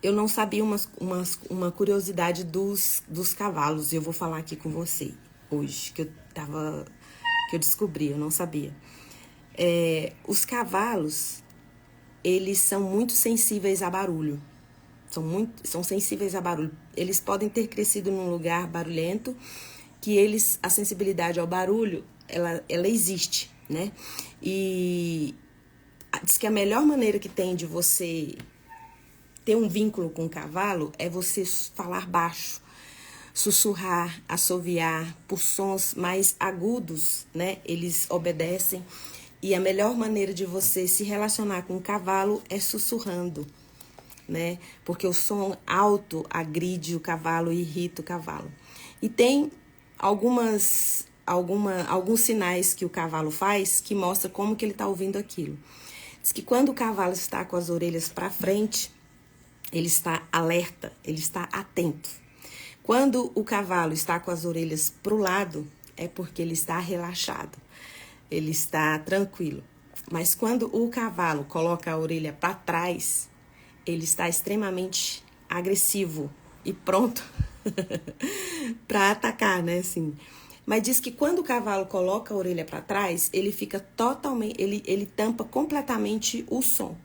eu não sabia uma curiosidade dos cavalos. E eu vou falar aqui com você hoje, que eu descobri, eu não sabia. Os cavalos, eles são muito sensíveis a barulho. São sensíveis a barulho. Eles podem ter crescido num lugar barulhento, que a sensibilidade ao barulho, ela existe, né? E diz que a melhor maneira que tem de você ter um vínculo com o cavalo é você falar baixo, sussurrar, assoviar por sons mais agudos, né? Eles obedecem. E a melhor maneira de você se relacionar com o cavalo é sussurrando, né? Porque o som alto agride o cavalo e irrita o cavalo. E tem alguns sinais que o cavalo faz que mostra como que ele está ouvindo aquilo. Diz que quando o cavalo está com as orelhas para frente, ele está alerta, ele está atento. Quando o cavalo está com as orelhas para o lado, é porque ele está relaxado, ele está tranquilo. Mas quando o cavalo coloca a orelha para trás, ele está extremamente agressivo e pronto para atacar, né? Assim. Mas diz que quando o cavalo coloca a orelha para trás, ele fica totalmente, ele tampa completamente o som.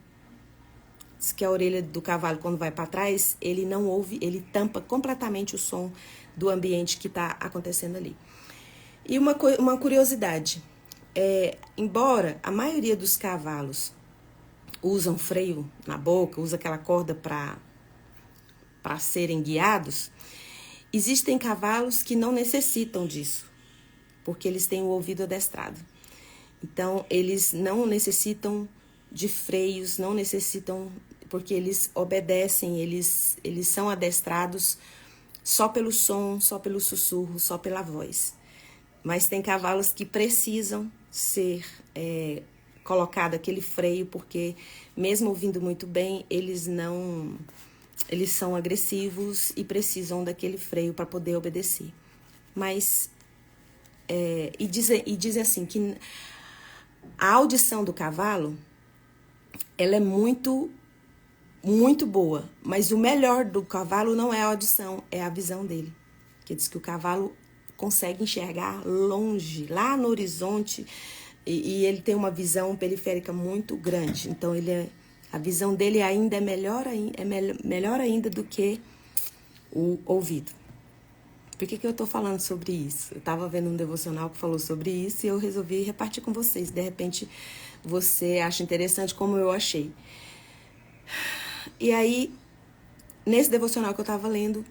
Diz que a orelha do cavalo, quando vai para trás, ele não ouve, ele tampa completamente o som do ambiente que está acontecendo ali. E uma curiosidade, embora a maioria dos cavalos usam freio na boca, usa aquela corda para serem guiados, existem cavalos que não necessitam disso, porque eles têm o ouvido adestrado. Então, eles não necessitam de freios, não necessitam, porque eles obedecem, eles são adestrados só pelo som, só pelo sussurro, só pela voz. Mas tem cavalos que precisam ser colocado aquele freio, porque mesmo ouvindo muito bem, eles são agressivos e precisam daquele freio para poder obedecer. Mas, dizem assim, que a audição do cavalo, ela é muito, muito boa, mas o melhor do cavalo não é a audição, é a visão dele. Que diz que o cavalo consegue enxergar longe, lá no horizonte, e ele tem uma visão periférica muito grande. Então, a visão dele ainda é melhor ainda do que o ouvido. Por que eu estou falando sobre isso? Eu estava vendo um devocional que falou sobre isso e eu resolvi repartir com vocês. De repente, você acha interessante como eu achei. E aí, nesse devocional que eu estava lendo,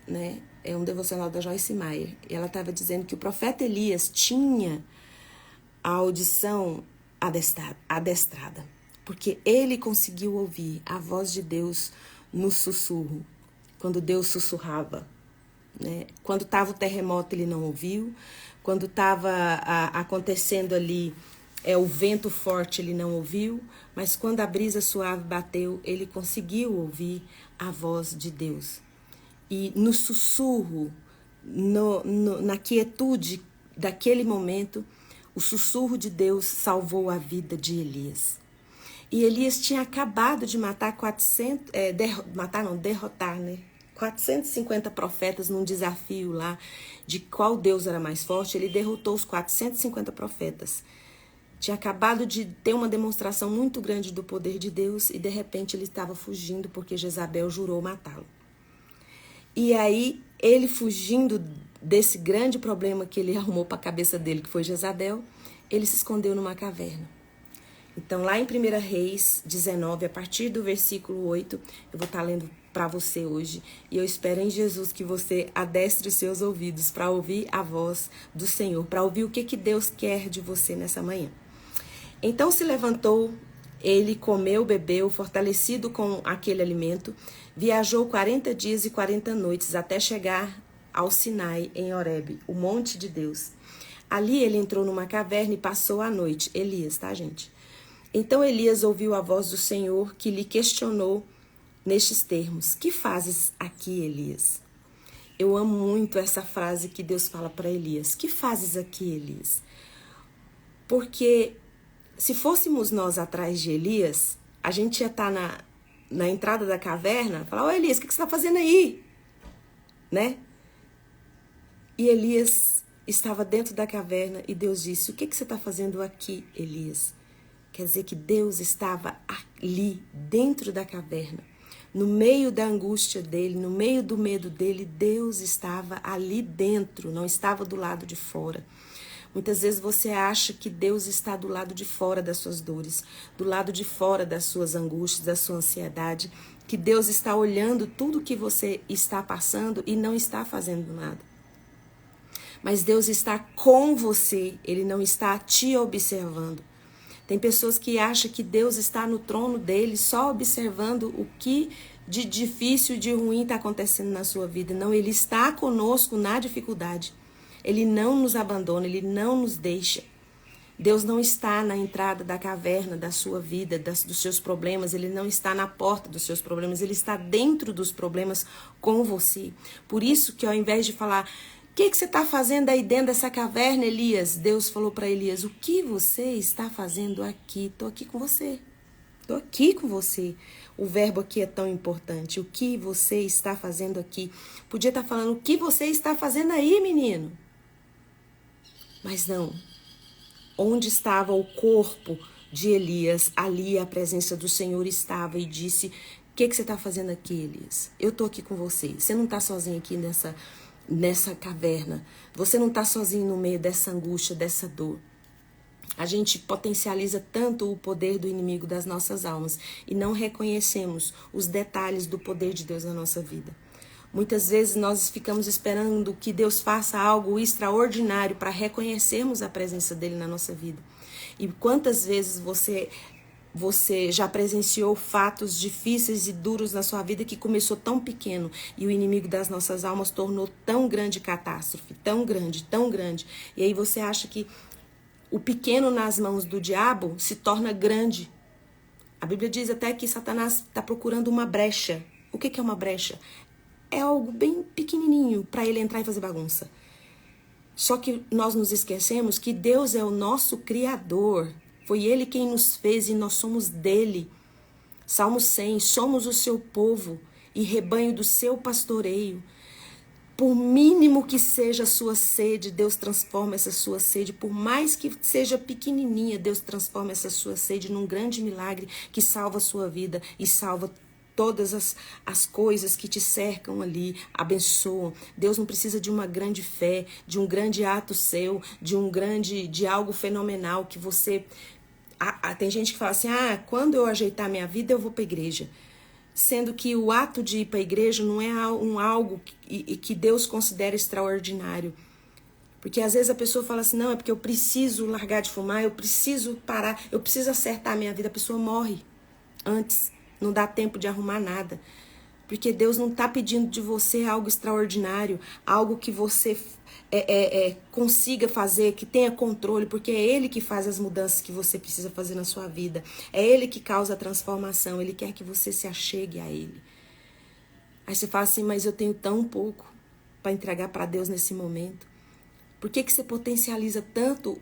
né, é um devocional da Joyce Meyer, e ela estava dizendo que o profeta Elias tinha a audição adestrada, porque ele conseguiu ouvir a voz de Deus no sussurro, quando Deus sussurrava, né? Quando estava o terremoto ele não ouviu, quando estava acontecendo ali o vento forte ele não ouviu, mas quando a brisa suave bateu, ele conseguiu ouvir a voz de Deus. E no sussurro, na quietude daquele momento, o sussurro de Deus salvou a vida de Elias. E Elias tinha acabado de matar derrotar, né? 450 profetas num desafio lá de qual Deus era mais forte. Ele derrotou os 450 profetas. Tinha acabado de ter uma demonstração muito grande do poder de Deus e de repente ele estava fugindo porque Jezabel jurou matá-lo. E aí, ele fugindo desse grande problema que ele arrumou para a cabeça dele, que foi Jezabel, ele se escondeu numa caverna. Então, lá em 1 Reis 19, a partir do versículo 8, eu vou estar lendo para você hoje. E eu espero em Jesus que você adestre os seus ouvidos para ouvir a voz do Senhor, para ouvir o que Deus quer de você nessa manhã. Então se levantou, ele comeu, bebeu, fortalecido com aquele alimento, viajou 40 dias e 40 noites até chegar ao Sinai, em Horebe, o monte de Deus. Ali ele entrou numa caverna e passou a noite. Elias, tá, gente? Então Elias ouviu a voz do Senhor que lhe questionou nestes termos: que fazes aqui, Elias? Eu amo muito essa frase que Deus fala para Elias: que fazes aqui, Elias? Porque se fôssemos nós atrás de Elias, a gente ia estar na entrada da caverna, falar: ô Elias, o que você está fazendo aí? Né? E Elias estava dentro da caverna e Deus disse: o que você está fazendo aqui, Elias? Quer dizer que Deus estava ali, dentro da caverna. No meio da angústia dele, no meio do medo dele, Deus estava ali dentro, não estava do lado de fora. Muitas vezes você acha que Deus está do lado de fora das suas dores, do lado de fora das suas angústias, da sua ansiedade, que Deus está olhando tudo que você está passando e não está fazendo nada. Mas Deus está com você, Ele não está te observando. Tem pessoas que acham que Deus está no trono dele só observando o que de difícil e de ruim está acontecendo na sua vida. Não, Ele está conosco na dificuldade. Ele não nos abandona, Ele não nos deixa. Deus não está na entrada da caverna da sua vida, dos seus problemas. Ele não está na porta dos seus problemas. Ele está dentro dos problemas com você. Por isso que ao invés de falar: o que você está fazendo aí dentro dessa caverna, Elias? Deus falou para Elias: o que você está fazendo aqui? Estou aqui com você. Estou aqui com você. O verbo aqui é tão importante. O que você está fazendo aqui? Podia estar falando: o que você está fazendo aí, menino? Mas não. Onde estava o corpo de Elias, ali a presença do Senhor estava e disse: o que você está fazendo aqui, Elias? Eu estou aqui com você. Você não está sozinho aqui nessa caverna. Você não está sozinho no meio dessa angústia, dessa dor. A gente potencializa tanto o poder do inimigo das nossas almas e não reconhecemos os detalhes do poder de Deus na nossa vida. Muitas vezes nós ficamos esperando que Deus faça algo extraordinário para reconhecermos a presença dele na nossa vida. E quantas vezes você já presenciou fatos difíceis e duros na sua vida que começou tão pequeno e o inimigo das nossas almas tornou tão grande catástrofe, tão grande, tão grande. E aí você acha que o pequeno nas mãos do diabo se torna grande. A Bíblia diz até que Satanás está procurando uma brecha. O que é uma brecha? É algo bem pequenininho para ele entrar e fazer bagunça. Só que nós nos esquecemos que Deus é o nosso Criador. Foi Ele quem nos fez e nós somos dele. Salmo 100, somos o seu povo e rebanho do seu pastoreio. Por mínimo que seja a sua sede, Deus transforma essa sua sede. Por mais que seja pequenininha, Deus transforma essa sua sede num grande milagre que salva a sua vida e salva todas as coisas que te cercam ali, abençoam. Deus não precisa de uma grande fé, de um grande ato seu, de algo fenomenal que você... tem gente que fala assim: quando eu ajeitar minha vida eu vou para a igreja. Sendo que o ato de ir para a igreja não é algo que Deus considera extraordinário. Porque às vezes a pessoa fala assim: não, é porque eu preciso largar de fumar, eu preciso parar, eu preciso acertar a minha vida. A pessoa morre antes. Não dá tempo de arrumar nada. Porque Deus não está pedindo de você algo extraordinário, algo que você consiga fazer, que tenha controle, porque é Ele que faz as mudanças que você precisa fazer na sua vida. É Ele que causa a transformação. Ele quer que você se achegue a Ele. Aí você fala assim: mas eu tenho tão pouco para entregar para Deus nesse momento. Por que você potencializa tanto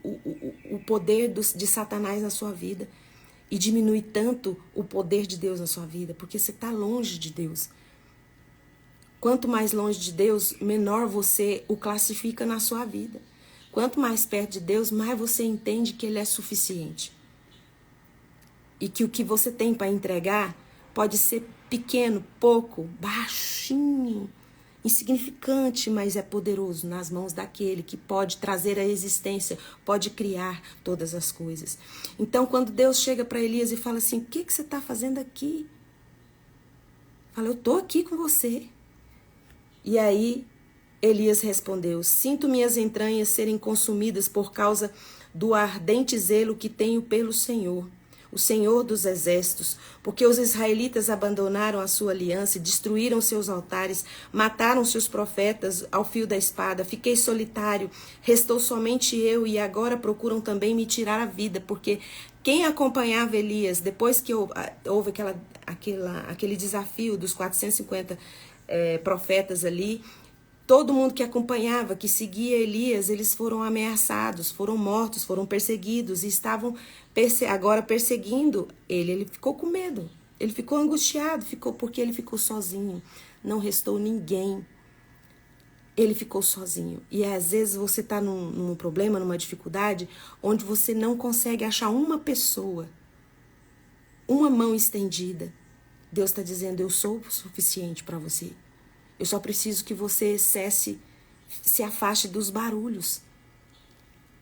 o poder de Satanás na sua vida? E diminui tanto o poder de Deus na sua vida, porque você está longe de Deus. Quanto mais longe de Deus, menor você o classifica na sua vida. Quanto mais perto de Deus, mais você entende que Ele é suficiente. E que o que você tem para entregar pode ser pequeno, pouco, baixinho, insignificante, mas é poderoso nas mãos daquele que pode trazer a existência, pode criar todas as coisas. Então, quando Deus chega para Elias e fala assim: o que você está fazendo aqui? Fala: eu estou aqui com você. E aí, Elias respondeu: sinto minhas entranhas serem consumidas por causa do ardente zelo que tenho pelo Senhor, o Senhor dos exércitos, porque os israelitas abandonaram a sua aliança e destruíram seus altares, mataram seus profetas ao fio da espada. Fiquei solitário, restou somente eu, e agora procuram também me tirar a vida, porque quem acompanhava Elias, depois que houve aquele desafio dos 450 profetas ali, todo mundo que acompanhava, que seguia Elias, eles foram ameaçados, foram mortos, foram perseguidos e estavam agora perseguindo ele. Ele ficou com medo. Ele ficou angustiado, porque ele ficou sozinho. Não restou ninguém. Ele ficou sozinho. E às vezes você está num problema, numa dificuldade, onde você não consegue achar uma pessoa, uma mão estendida. Deus está dizendo, eu sou o suficiente para você. Eu só preciso que você se afaste dos barulhos.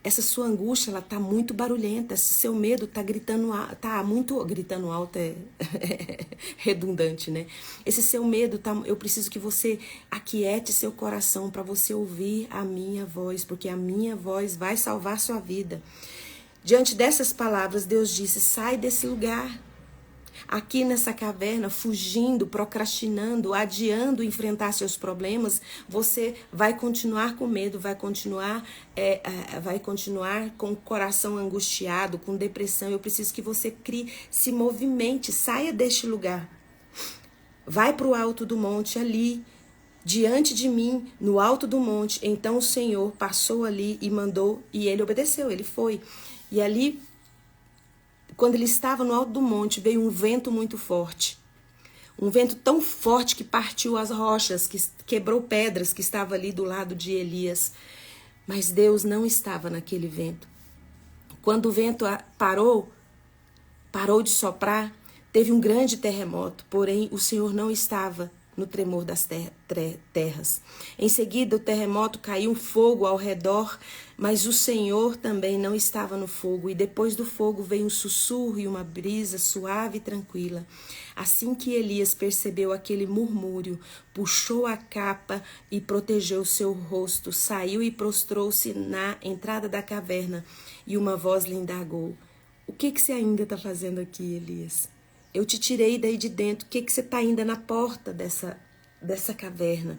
Essa sua angústia, ela tá muito barulhenta. Esse seu medo tá gritando, gritando alto é redundante, né? Esse seu medo eu preciso que você aquiete seu coração para você ouvir a minha voz, porque a minha voz vai salvar sua vida. Diante dessas palavras, Deus disse: sai desse lugar. Aqui nessa caverna, fugindo, procrastinando, adiando enfrentar seus problemas, você vai continuar com medo, vai continuar com o coração angustiado, com depressão. Eu preciso que você se movimente, saia deste lugar. Vai para o alto do monte ali, diante de mim, no alto do monte. Então o Senhor passou ali e mandou, e ele obedeceu, ele foi. E ali, quando ele estava no alto do monte, veio um vento muito forte. Um vento tão forte que partiu as rochas, que quebrou pedras que estavam ali do lado de Elias. Mas Deus não estava naquele vento. Quando o vento parou de soprar, teve um grande terremoto, porém o Senhor não estava no tremor das terras. Em seguida, o terremoto caiu um fogo ao redor, mas o Senhor também não estava no fogo. E depois do fogo veio um sussurro e uma brisa suave e tranquila. Assim que Elias percebeu aquele murmúrio, puxou a capa e protegeu seu rosto, saiu e prostrou-se na entrada da caverna. E uma voz lhe indagou: o que você ainda está fazendo aqui, Elias? Eu te tirei daí de dentro. O que você está ainda na porta dessa caverna?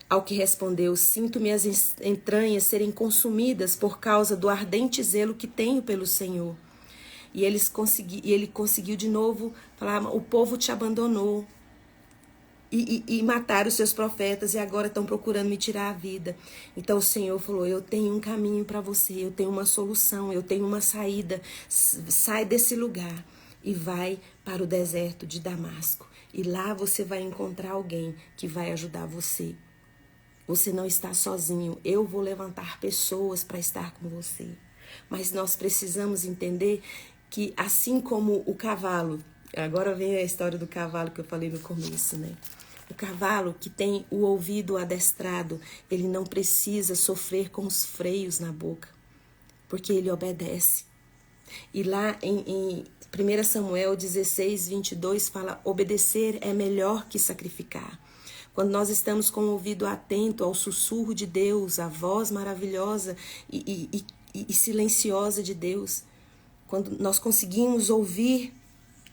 Ao que respondeu: sinto minhas entranhas serem consumidas por causa do ardente zelo que tenho pelo Senhor. E ele conseguiu de novo falar: o povo te abandonou e mataram os seus profetas e agora estão procurando me tirar a vida. Então o Senhor falou: eu tenho um caminho para você, eu tenho uma solução, eu tenho uma saída. Sai desse lugar e vai para o deserto de Damasco. E lá você vai encontrar alguém que vai ajudar você. Você não está sozinho. Eu vou levantar pessoas para estar com você. Mas nós precisamos entender que, assim como o cavalo, agora vem a história do cavalo que eu falei no começo, né? O cavalo que tem o ouvido adestrado, ele não precisa sofrer com os freios na boca, porque ele obedece. E lá em 1 Samuel 16, 22 fala: obedecer é melhor que sacrificar. Quando nós estamos com o ouvido atento ao sussurro de Deus, à voz maravilhosa e silenciosa de Deus, quando nós conseguimos ouvir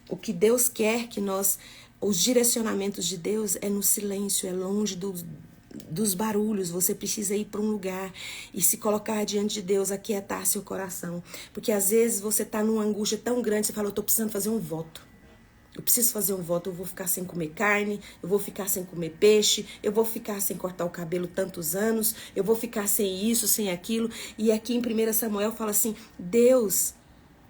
o que Deus quer que nós, os direcionamentos de Deus, é no silêncio, é longe dos barulhos. Você precisa ir para um lugar e se colocar diante de Deus, aquietar seu coração. Porque às vezes você está numa angústia tão grande, você fala: eu estou precisando fazer um voto. Eu preciso fazer um voto, eu vou ficar sem comer carne, eu vou ficar sem comer peixe, eu vou ficar sem cortar o cabelo tantos anos, eu vou ficar sem isso, sem aquilo. E aqui em 1 Samuel fala assim: Deus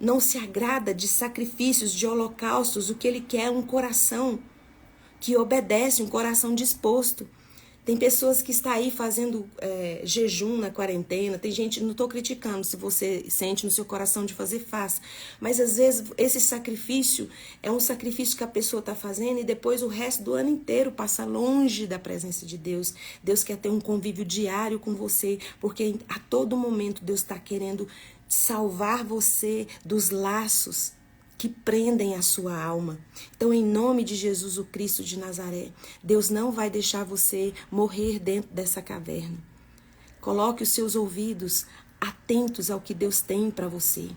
não se agrada de sacrifícios, de holocaustos. O que ele quer é um coração que obedece, um coração disposto. Tem pessoas que estão aí fazendo jejum na quarentena. Tem gente, não estou criticando, se você sente no seu coração de fazer, faça. Mas às vezes esse sacrifício é um sacrifício que a pessoa está fazendo e depois o resto do ano inteiro passa longe da presença de Deus. Deus quer ter um convívio diário com você, porque a todo momento Deus está querendo salvar você dos laços que prendem a sua alma. Então, em nome de Jesus, o Cristo de Nazaré, Deus não vai deixar você morrer dentro dessa caverna. Coloque os seus ouvidos atentos ao que Deus tem para você.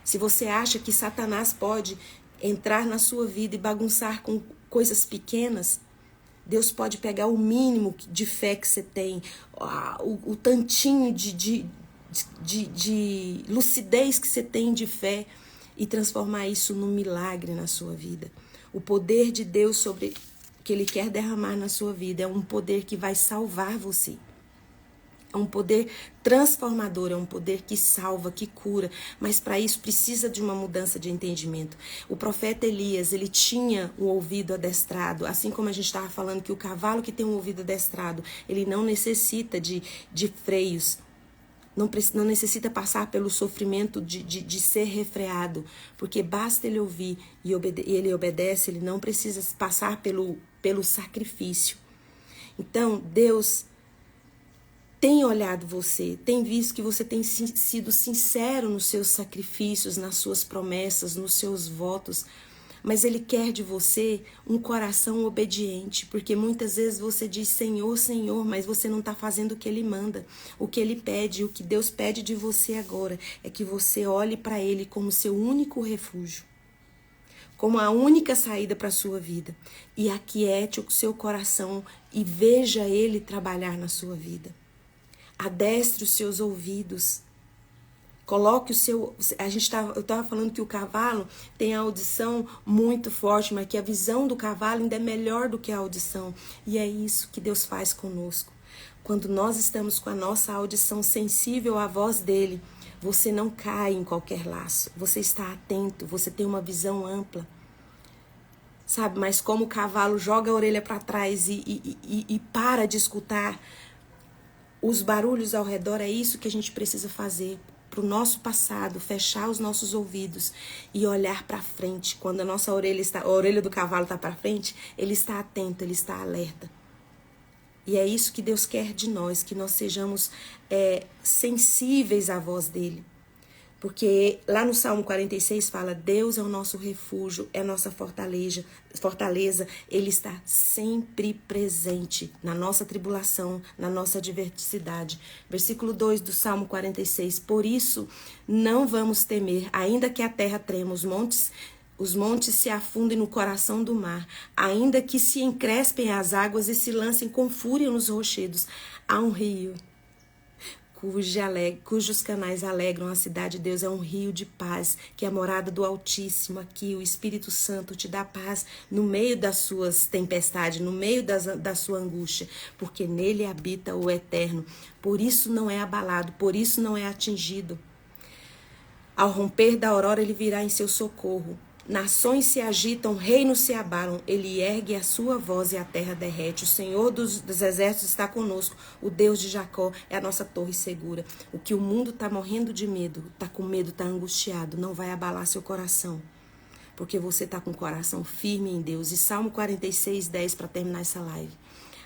Se você acha que Satanás pode entrar na sua vida e bagunçar com coisas pequenas, Deus pode pegar o mínimo de fé que você tem, o tantinho de lucidez que você tem de fé, e transformar isso num milagre na sua vida. O poder de Deus que Ele quer derramar na sua vida é um poder que vai salvar você. É um poder transformador, é um poder que salva, que cura, mas para isso precisa de uma mudança de entendimento. O profeta Elias, ele tinha o ouvido adestrado, assim como a gente estava falando que o cavalo que tem um ouvido adestrado, ele não necessita de freios, não necessita passar pelo sofrimento de ser refreado, porque basta ele ouvir e ele obedece, ele não precisa passar pelo sacrifício. Então, Deus tem olhado você, tem visto que você tem sido sincero nos seus sacrifícios, nas suas promessas, nos seus votos, mas Ele quer de você um coração obediente, porque muitas vezes você diz Senhor, Senhor, mas você não está fazendo o que Ele manda, o que Ele pede, o que Deus pede de você agora é que você olhe para Ele como seu único refúgio, como a única saída para a sua vida, e aquiete o seu coração e veja Ele trabalhar na sua vida. Adestre os seus ouvidos. Coloque o seu... eu estava falando que o cavalo tem a audição muito forte, mas que a visão do cavalo ainda é melhor do que a audição. E é isso que Deus faz conosco. Quando nós estamos com a nossa audição sensível à voz dele, você não cai em qualquer laço. Você está atento, você tem uma visão ampla. Sabe, mas como o cavalo joga a orelha para trás e para de escutar os barulhos ao redor, é isso que a gente precisa fazer para o nosso passado, fechar os nossos ouvidos e olhar para frente. Quando a orelha do cavalo está para frente, ele está atento, ele está alerta. E é isso que Deus quer de nós, que nós sejamos sensíveis à voz dele. Porque lá no Salmo 46 fala, Deus é o nosso refúgio, é a nossa fortaleza, Ele está sempre presente na nossa tribulação, na nossa adversidade. Versículo 2 do Salmo 46, por isso não vamos temer, ainda que a terra trema, os montes se afundem no coração do mar, ainda que se encrespem as águas e se lancem com fúria nos rochedos, há um rio cujos canais alegram a cidade de Deus, é um rio de paz, que é a morada do Altíssimo. Aqui o Espírito Santo te dá paz no meio das suas tempestades, no meio da sua angústia, porque nele habita o Eterno. Por isso não é abalado, por isso não é atingido. Ao romper da aurora ele virá em seu socorro. Nações se agitam, reinos se abalam, ele ergue a sua voz e a terra derrete. O Senhor dos exércitos está conosco, o Deus de Jacó é a nossa torre segura. O que o mundo está morrendo de medo, está com medo, está angustiado, não vai abalar seu coração, porque você está com o coração firme em Deus. E Salmo 46, 10, para terminar essa live.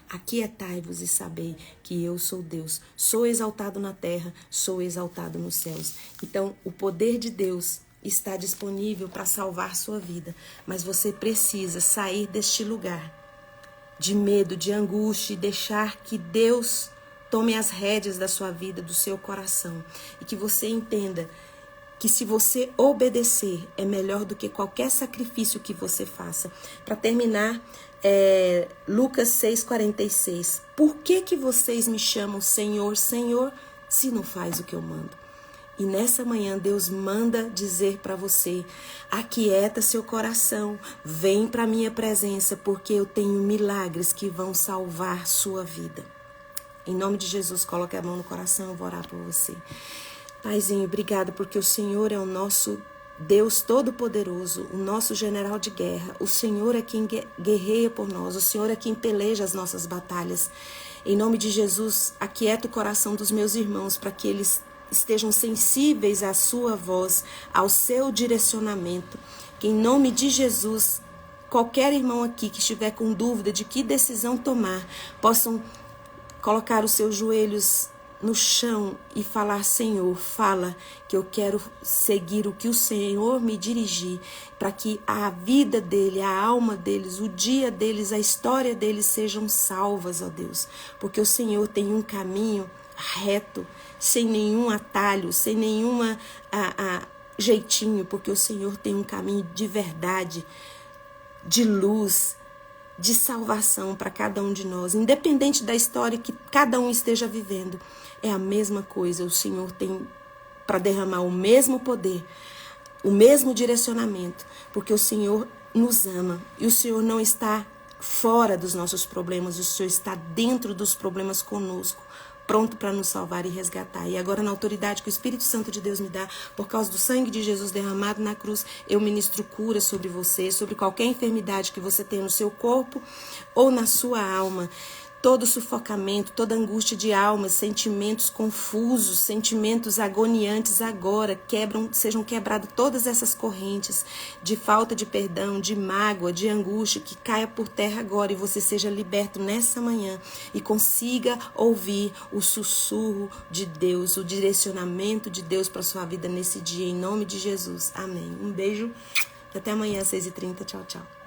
Aquietai-vos e sabei que eu sou Deus, sou exaltado na terra, sou exaltado nos céus. Então, o poder de Deus está disponível para salvar sua vida, mas você precisa sair deste lugar de medo, de angústia e deixar que Deus tome as rédeas da sua vida, do seu coração, e que você entenda que se você obedecer é melhor do que qualquer sacrifício que você faça. Para terminar, Lucas 6,46. Por que vocês me chamam Senhor, Senhor, se não faz o que eu mando? E nessa manhã Deus manda dizer para você, aquieta seu coração, vem para a minha presença, porque eu tenho milagres que vão salvar sua vida. Em nome de Jesus, coloque a mão no coração, eu vou orar por você. Paizinho, obrigado porque o Senhor é o nosso Deus Todo-Poderoso, o nosso general de guerra. O Senhor é quem guerreia por nós, o Senhor é quem peleja as nossas batalhas. Em nome de Jesus, aquieta o coração dos meus irmãos para que eles estejam sensíveis à sua voz, ao seu direcionamento. Que em nome de Jesus, qualquer irmão aqui que estiver com dúvida de que decisão tomar, possam colocar os seus joelhos no chão e falar, Senhor, fala que eu quero seguir o que o Senhor me dirigir, para que a vida dele, a alma deles, o dia deles, a história deles sejam salvas, ó Deus, porque o Senhor tem um caminho reto, sem nenhum atalho, sem nenhuma jeitinho, porque o Senhor tem um caminho de verdade, de luz, de salvação para cada um de nós, independente da história que cada um esteja vivendo. É a mesma coisa, o Senhor tem para derramar o mesmo poder, o mesmo direcionamento, porque o Senhor nos ama e o Senhor não está fora dos nossos problemas, o Senhor está dentro dos problemas conosco, pronto para nos salvar e resgatar. E agora, na autoridade que o Espírito Santo de Deus me dá, por causa do sangue de Jesus derramado na cruz, eu ministro cura sobre você, sobre qualquer enfermidade que você tem no seu corpo ou na sua alma. Todo sufocamento, toda angústia de alma, sentimentos confusos, sentimentos agoniantes agora, sejam quebradas todas essas correntes de falta de perdão, de mágoa, de angústia, que caia por terra agora e você seja liberto nessa manhã e consiga ouvir o sussurro de Deus, o direcionamento de Deus para sua vida nesse dia, em nome de Jesus. Amém. Um beijo e até amanhã às 6h30. Tchau, tchau.